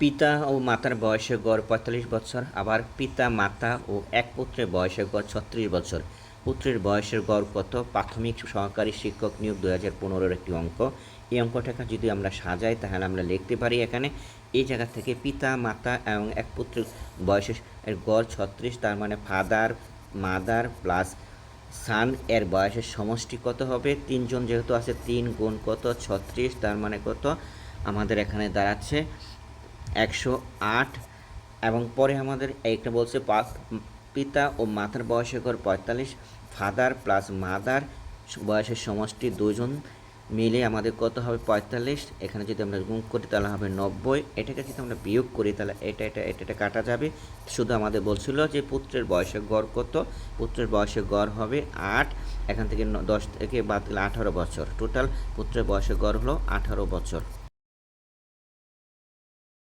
পিতা ও মাতার বয়সের গড় ৪৫ বছর, আবার পিতা মাতা ও এক পুত্রের বয়সের গড় ৩৬ বছর। পুত্রের বয়সের গড় কত? প্রাথমিক সহকারী শিক্ষক নিয়োগ ২০১৫-র একটি অঙ্ক। এই অঙ্কটাকে যদি আমরা সাজাই তাহলে আমরা লিখতে পারি এখানে এই জায়গা থেকে পিতা মাতা এবং এক পুত্রের বয়সের গড় ৩৬, তার মানে ফাদার মাদার প্লাস সান এর বয়সের সমষ্টি কত হবে? তিনজন যেহেতু আছে, ৩ গুণ কত? ৩৬, তার মানে কত? আমাদের এখানে দাঁড়াচ্ছে ১০৮। এবং পরে আমাদের এইটা বলছে পিতা ও মাতার বয়সের গড় ৪৫, ফাদার প্লাস মাদার বয়সের সমষ্টি দুজন মিলে আমাদের কত হবে? ৪৫। এখানে যদি আমরা গুণ করি তাহলে হবে ৯০। এটাকে যদি আমরা বিয়োগ করি তাহলে এটা কাটা যাবে। শুধু আমাদের বলছিল যে পুত্রের বয়সের গড় কত? পুত্রের বয়সের গড় হবে ৮। এখান থেকে ১০ থেকে বাদ দিলে ১৮ বছর। টোটাল পুত্রের বয়সের গড় হলো ১৮ বছর।